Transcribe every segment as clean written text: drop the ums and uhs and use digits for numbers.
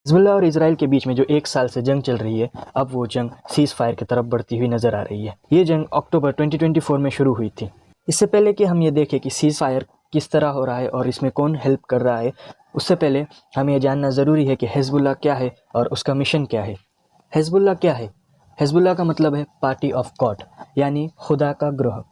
Hezbollah और Israel के बीच में जो 1 साल से जंग चल रही है, अब वो जंग सीज़ फायर की तरफ बढ़ती हुई नज़र आ रही है। ये जंग अक्टूबर 2024 में शुरू हुई थी। इससे पहले कि हम ये देखें कि सीज़ फायर किस तरह हो रहा है और इसमें कौन हेल्प कर रहा है, उससे पहले हमें ये जानना ज़रूरी है कि हिजबुल्लाह क्या है और उसका मिशन क्या है। हिजबुल्लाह क्या है? हिजबुल्लाह का मतलब है पार्टी ऑफ गॉड, यानी खुदा का ग्रोह।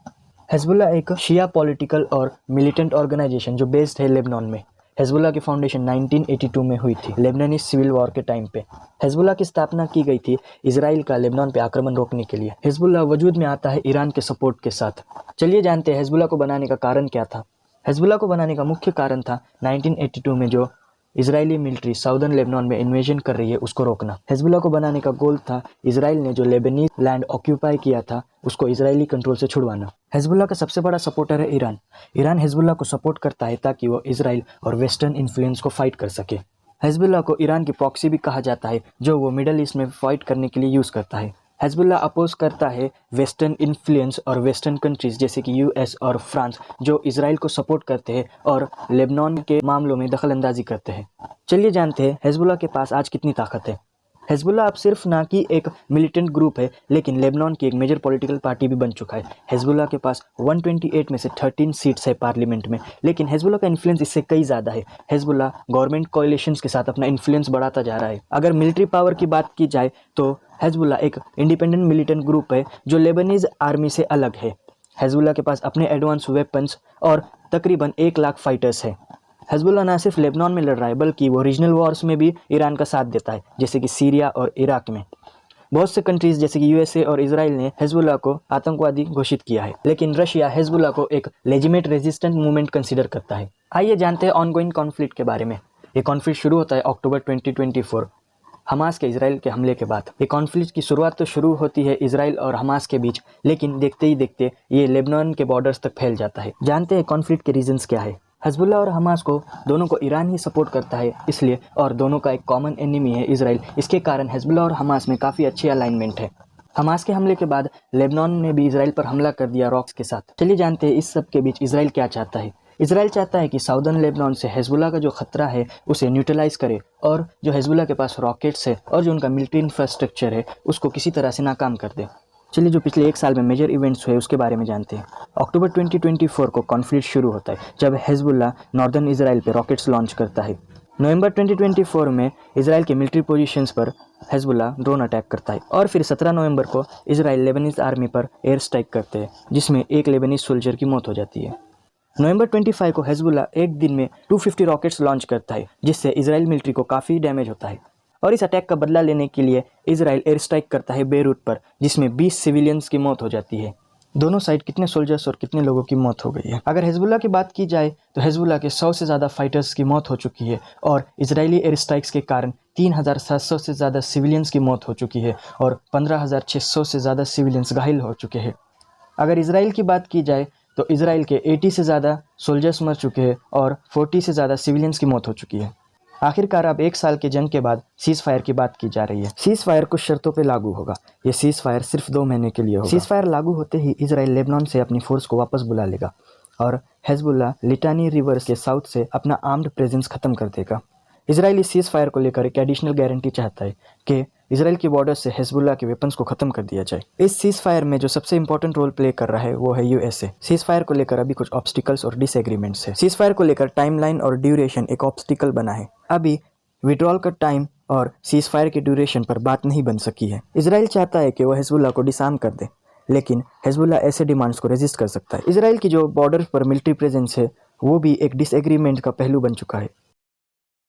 हिजबुल्लाह एक शिया पॉलिटिकल और मिलिटेंट ऑर्गेनाइजेशन जो बेस्ड है लेबनान में। हिजबुल्लाह की फाउंडेशन 1982 में हुई थी, लेबनानी सिविल वॉर के टाइम पे। हिजबुल्लाह की स्थापना की गई थी इजराइल का लेबनान पे आक्रमण रोकने के लिए। हिजबुल्लाह वजूद में आता है ईरान के सपोर्ट के साथ। चलिए जानते हैं हिजबुल्लाह को बनाने का कारण क्या था। हिजबुल्लाह को बनाने का मुख्य कारण था 1982 में जो इजरायली मिलिट्री साउदर्न लेबनान में इन्वेजन कर रही है उसको रोकना। हिजबुल्लाह को बनाने का गोल था इजराइल ने जो लेबनीज लैंड ऑक्यूपाई किया था उसको इजरायली कंट्रोल से छुड़वाना। हिजबुल्लाह का सबसे बड़ा सपोर्टर है ईरान। ईरान हिजबुल्लाह को सपोर्ट करता है ताकि वो इजराइल और वेस्टर्न इन्फ्लुएंस को फाइट कर सके। हिजबुल्लाह को ईरान की प्रॉक्सी भी कहा जाता है जो वो मिडल ईस्ट में फाइट करने के लिए यूज़ करता है। हिजबुल्लाह अपोज करता है वेस्टर्न इन्फ्लुएंस और वेस्टर्न कंट्रीज़ जैसे कि यूएस और फ्रांस जो इजराइल को सपोर्ट करते हैं और लेबनान के मामलों में दखल अंदाजी करते हैं। चलिए जानते हैं हिजबुल्लाह के पास आज कितनी ताकत है। हिजबुल्लाह अब सिर्फ ना कि एक मिलिटेंट ग्रुप है लेकिन लेबनान की एक मेजर पॉलिटिकल पार्टी भी बन चुका है। हिजबुल्लाह के पास 128 में से 13 सीट्स है पार्लियामेंट में, लेकिन हिजबुल्लाह का इन्फ्लुएंस इससे कई ज़्यादा है। हिजबुल्लाह गवर्नमेंट कोalitions के साथ अपना इन्फ्लुएंस बढ़ाता जा रहा है। अगर मिलिट्री पावर की बात की जाए तो हिजबुल्लाह एक इंडिपेंडेंट मिलिटेंट ग्रुप है जो लेबनीज आर्मी से अलग है। हिजबुल्लाह के पास अपने एडवांस वेपन्स और तकरीबन 1 लाख फाइटर्स है। हिजबुल्लाह ना सिर्फ लेबनान में लड़ रहा है बल्कि वो रीजनल वॉर्स में भी ईरान का साथ देता है, जैसे कि सीरिया और इराक में। बहुत से कंट्रीज जैसे कि यूएसए और इजराइल ने हिजबुल्लाह को आतंकवादी घोषित किया है, लेकिन रशिया हिजबुल्लाह को एक लेजिमेट रेजिस्टेंट मूवमेंट कंसीडर करता है। आइए जानते हैं ऑनगोइंग कॉन्फ्लिक्ट के बारे में। ये कॉन्फ्लिक्ट शुरू होता है अक्टूबर 2024 हमास के इजराइल के हमले के बाद। ये कॉन्फ्लिक्ट की शुरुआत तो शुरू होती है इजराइल और हमास के बीच, लेकिन देखते ही देखते ये लेबनान के बॉर्डर्स तक फैल जाता है। जानते हैं कॉन्फ्लिक्ट के रीजंस क्या है। हिजबुल्लाह और हमास को दोनों को ईरान ही सपोर्ट करता है इसलिए, और दोनों का एक कॉमन एनिमी है इजराइल। इसके कारण हिजबुल्लाह और हमास में काफ़ी अच्छी अलाइनमेंट है। हमास के हमले के बाद लेबनान ने भी इजराइल पर हमला कर दिया रॉक्स के साथ। चलिए जानते हैं इस सब के बीच इजराइल क्या चाहता है। इजराइल चाहता है कि साउदर्न लेबनान से हिजबुल्लाह का जो खतरा है उसे न्यूट्रलाइज करे, और जो हिजबुल्लाह के पास रॉकेट्स है और जो उनका मिलिट्री इंफ्रास्ट्रक्चर है उसको किसी तरह से नाकाम कर दे। चलिए जो पिछले 1 साल में मेजर इवेंट्स हुए उसके बारे में जानते हैं। अक्टूबर 2024 को कॉन्फ्लिक्ट शुरू होता है जब हिजबुल्लाह नॉर्दर्न इजराइल पे रॉकेट्स लॉन्च करता है। नवंबर 2024 में इजराइल के मिलिट्री पोजीशंस पर हिजबुल्लाह ड्रोन अटैक करता है, और फिर 17 नवंबर को इजराइल लेबनीज आर्मी पर एयर स्ट्राइक करते हैं जिसमें एक लेबनीज सोल्जर की मौत हो जाती है। नवंबर 25 को हिजबुल्लाह एक दिन में 250 रॉकेट्स लॉन्च करता है जिससे इजराइल मिलिट्री को काफ़ी डैमेज होता है, और इस अटैक का बदला लेने के लिए इजराइल एयर स्ट्राइक करता है बेरूत पर जिसमें 20 सिविलियंस की मौत हो जाती है। दोनों साइड कितने सोल्जर्स और कितने लोगों की मौत हो गई है। अगर हिजबुल्लाह की बात की जाए तो हिजबुल्लाह के 100 से ज़्यादा फाइटर्स की मौत हो चुकी है, और इजरायली एयर स्ट्राइक्स के कारण 3700 से ज़्यादा सिविलियंस की मौत हो चुकी है और 15600 से ज़्यादा सिविलियंस घायल हो चुके हैं। अगर इजराइल की बात की जाए तो इजराइल के 80 से ज़्यादा सोल्जर्स मर चुके हैं और 40 से ज़्यादा सिविलियंस की मौत हो चुकी है। आखिरकार अब 1 साल के जंग के बाद सीज़ फायर की बात की जा रही है। सीज़ फायर कुछ शर्तों पे लागू होगा। ये सीज़ फायर सिर्फ 2 महीने के लिए होगा। सीज़ फायर लागू होते ही इजराइल लेबनान से अपनी फोर्स को वापस बुला लेगा और हिजबुल्लाह लिटानी रिवर के साउथ से अपना आर्म्ड प्रेजेंस खत्म कर देगा। इजराइल इस सीज़ फायर को लेकर एक एडिशनल गारंटी चाहता है कि इजराइल की बॉर्डर से हिजबुल्लाह के वेपन्स को खत्म कर दिया जाए। इस सीज़ फायर में जो सबसे इंपॉर्टेंट रोल प्ले कर रहा है वो है यूएसए। सीज़ फायर को लेकर अभी कुछ ऑब्स्टिकल्स और डिसएग्रीमेंट्स है। सीज़ फायर को लेकर टाइमलाइन और ड्यूरेशन एक ऑब्स्टिकल बना है। अभी विड्रॉल का टाइम और सीज़ फायर की ड्यूरेशन पर बात नहीं बन सकी है। इजराइल चाहता है कि वह हिजबुल्लाह को डिसआर्म कर दे, लेकिन हिजबुल्लाह ऐसे डिमांड्स को रेजिस्ट कर सकता है। इजराइल की जो बॉर्डर पर मिलिट्री प्रेजेंस है वो भी एक डिसएग्रीमेंट का पहलू बन चुका है।